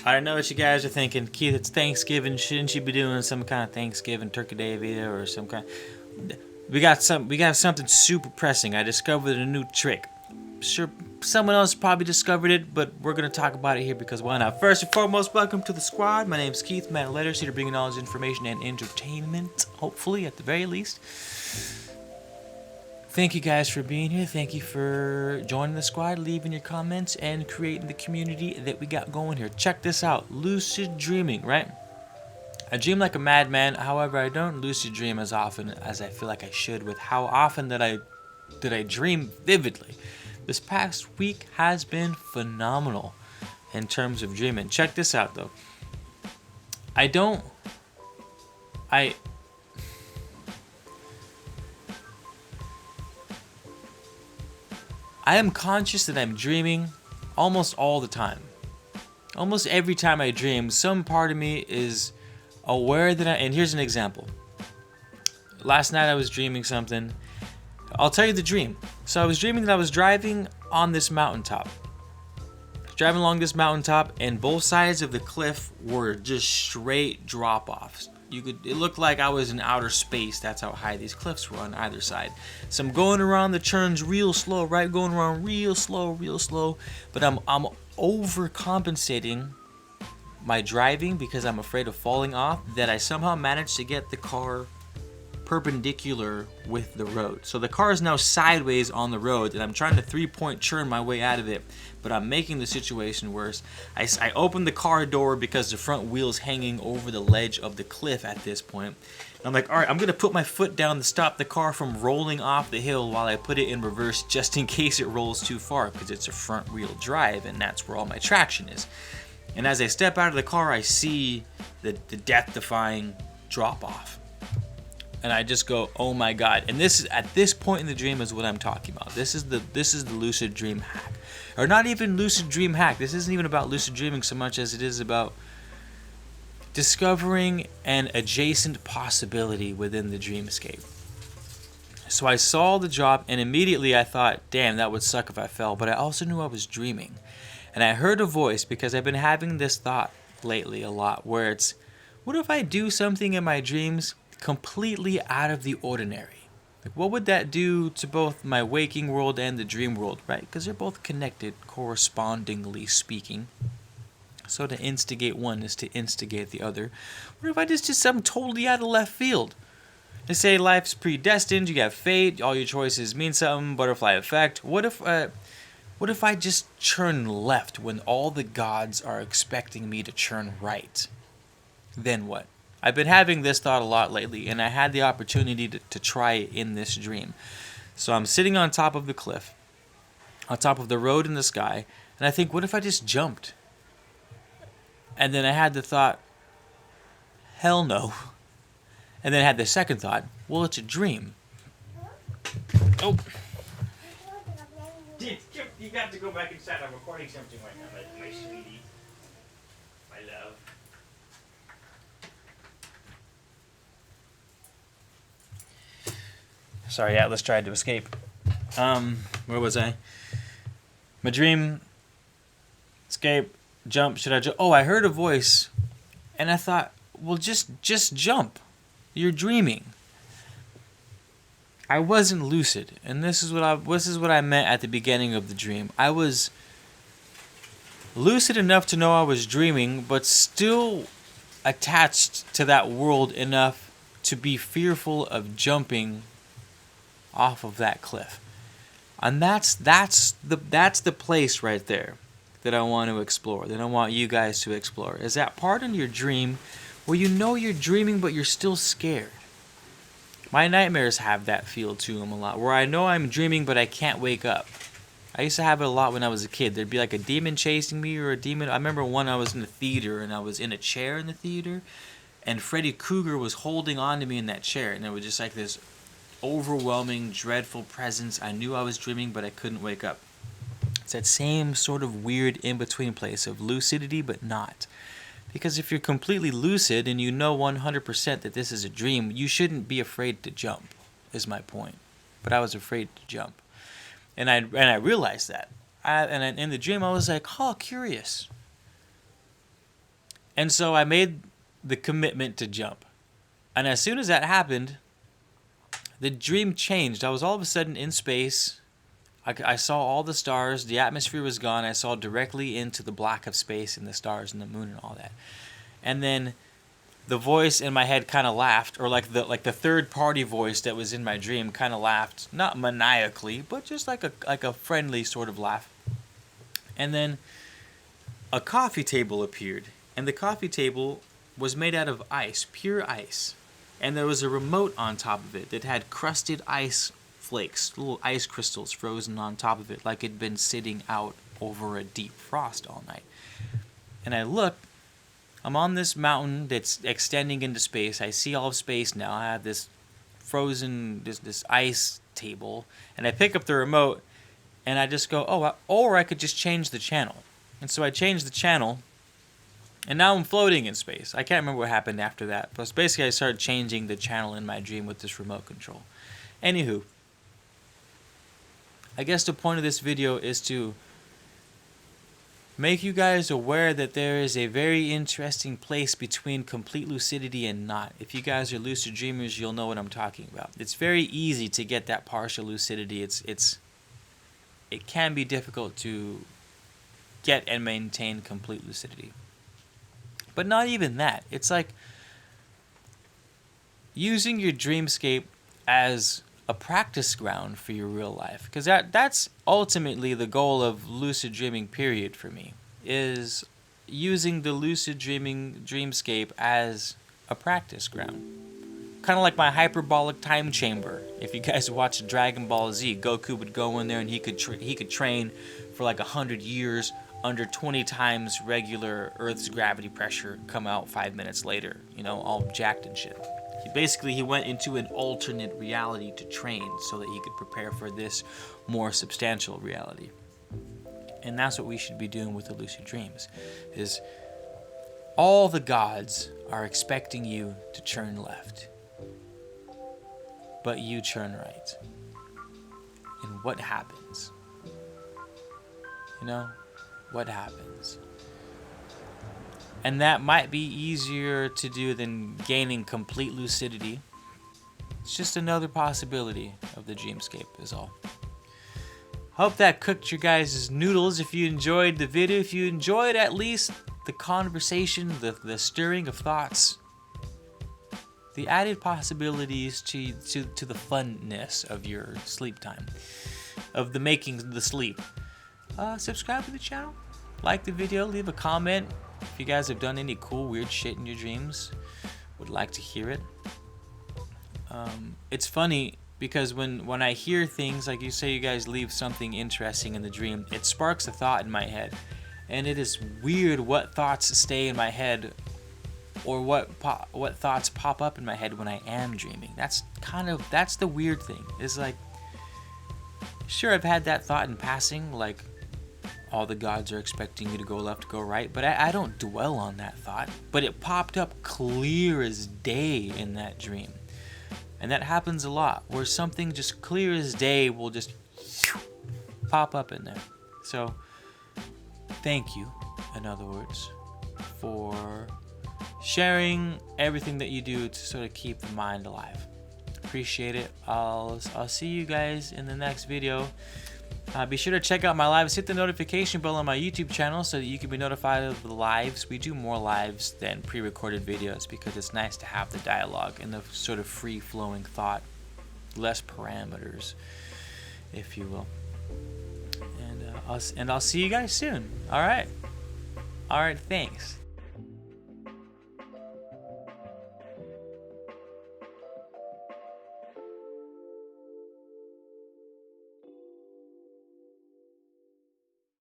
I know what you guys are thinking. Keith, it's Thanksgiving. Shouldn't you be doing some kind of Thanksgiving turkey day video or some kind? We got something super pressing. I discovered a new trick. Sure, someone else probably discovered it, but we're gonna talk about it here because why not? First and foremost, welcome to the squad. My name's Keith, ManofLetters, here to bring you knowledge, information, and entertainment. Hopefully, at the very least. Thank you guys for being here. Thank you for joining the squad, leaving your comments, and creating the community that we got going here. Check this out. Lucid dreaming, right? I dream like a madman. However, I don't lucid dream as often as I feel like I should with how often that I dream vividly. This past week has been phenomenal in terms of dreaming. Check this out, though. I am conscious that I'm dreaming almost all the time. Almost every time I dream, some part of me is aware that and here's an example. Last night I was dreaming something. I'll tell you the dream. So I was dreaming that I was driving on this mountaintop. Driving along this mountaintop, and both sides of the cliff were just straight drop-offs. It looked like I was in outer space. That's how high these cliffs were on either side. So I'm going around the turns real slow, right? Going around real slow. But I'm overcompensating my driving because I'm afraid of falling off, that I somehow managed to get the car perpendicular with the road. So the car is now sideways on the road, and I'm trying to 3-point turn my way out of it, but I'm making the situation worse. I opened the car door because the front wheel's hanging over the ledge of the cliff at this point. And I'm like, all right, I'm gonna put my foot down to stop the car from rolling off the hill while I put it in reverse just in case it rolls too far, because it's a front wheel drive and that's where all my traction is. And as I step out of the car, I see the death-defying drop-off. And I just go, oh my god. And this is at this point in the dream is what I'm talking about. This is the lucid dream hack. Or not even lucid dream hack. This isn't even about lucid dreaming so much as it is about discovering an adjacent possibility within the dreamscape. So I saw the drop, and immediately I thought, damn, that would suck if I fell. But I also knew I was dreaming. And I heard a voice, because I've been having this thought lately a lot, where it's, what if I do something in my dreams completely out of the ordinary? Like, what would that do to both my waking world and the dream world, right? Because they're both connected, correspondingly speaking. So to instigate one is to instigate the other. What if I just did something totally out of left field? They say life's predestined, you have fate, all your choices mean something, butterfly effect. What if I just churn left when all the gods are expecting me to churn right? Then what? I've been having this thought a lot lately, and I had the opportunity to try it in this dream. So I'm sitting on top of the cliff, on top of the road in the sky, and I think, what if I just jumped? And then I had the thought, hell no. And then I had the second thought, well, it's a dream. Oh. You got to go back inside. I'm recording something right now, my sweetie. My love. Sorry, Atlas tried to escape. Where was I? My dream. Escape. Jump. Should I jump? Oh, I heard a voice, and I thought, well, just jump. You're dreaming. I wasn't lucid, and this is what I meant at the beginning of the dream. I was lucid enough to know I was dreaming, but still attached to that world enough to be fearful of jumping off of that cliff. And that's the place right there that I want to explore, that I want you guys to explore. Is that part in your dream where you know you're dreaming but you're still scared? My nightmares have that feel to them a lot, where I know I'm dreaming but I can't wake up. I used to have it a lot when I was a kid. There'd be like a demon chasing me, or a demon. I remember one, I was in the theater and I was in a chair in the theater, and Freddy Krueger was holding on to me in that chair, and it was just like this overwhelming, dreadful presence. I knew I was dreaming but I couldn't wake up. It's that same sort of weird in-between place of lucidity but not. Because if you're completely lucid and you know 100% that this is a dream, you shouldn't be afraid to jump, is my point. But I was afraid to jump. And I realized that. In the dream, I was like, oh, curious. And so I made the commitment to jump. And as soon as that happened, the dream changed. I was all of a sudden in space. I saw all the stars. The atmosphere was gone. I saw directly into the black of space and the stars and the moon and all that. And then the voice in my head kind of laughed, or like the third party voice that was in my dream kind of laughed, not maniacally, but just like a friendly sort of laugh. And then a coffee table appeared, and the coffee table was made out of ice, pure ice. And there was a remote on top of it that had crusted ice flakes, little ice crystals frozen on top of it, like it'd been sitting out over a deep frost all night. And I look, I'm on this mountain that's extending into space. I see all of space now. I have this frozen, this ice table, and I pick up the remote, and I just go, or I could just change the channel. And so I changed the channel, and now I'm floating in space. I can't remember what happened after that, but basically I started changing the channel in my dream with this remote control. Anywho, I guess the point of this video is to make you guys aware that there is a very interesting place between complete lucidity and not. If you guys are lucid dreamers, you'll know what I'm talking about. It's very easy to get that partial lucidity. It can be difficult to get and maintain complete lucidity. But not even that. It's like using your dreamscape as a practice ground for your real life, because that's ultimately the goal of lucid dreaming period for me, is using the lucid dreaming dreamscape as a practice ground, kind of like my hyperbolic time chamber. If you guys watch Dragon Ball Z, Goku would go in there and he could train for like 100 years under 20 times regular Earth's gravity pressure, come out 5 minutes later, all jacked and shit. He went into an alternate reality to train so that he could prepare for this more substantial reality. And that's what we should be doing with the lucid dreams, is all the gods are expecting you to turn left, but you turn right. And what happens? What happens? And that might be easier to do than gaining complete lucidity. It's just another possibility of the dreamscape is all. Hope that cooked your guys' noodles. If you enjoyed the video, if you enjoyed at least the conversation, the stirring of thoughts, the added possibilities to the funness of your sleep time, of the making of the sleep, subscribe to the channel, like the video, leave a comment. If you guys have done any cool, weird shit in your dreams, would like to hear it. It's funny because when I hear things, like you say you guys leave something interesting in the dream, it sparks a thought in my head. And it is weird what thoughts stay in my head, or what thoughts pop up in my head when I am dreaming. That's the weird thing. It's like, sure, I've had that thought in passing, like, all the gods are expecting you to go left, go right, but I don't dwell on that thought. But it popped up clear as day in that dream. And that happens a lot, where something just clear as day will just pop up in there. So, thank you, in other words, for sharing everything that you do to sort of keep the mind alive. Appreciate it. I'll see you guys in the next video. Be sure to check out my lives. Hit the notification bell on my YouTube channel so that you can be notified of the lives. We do more lives than pre-recorded videos because it's nice to have the dialogue and the sort of free-flowing thought, less parameters, if you will. And I'll see you guys soon. All right. Thanks.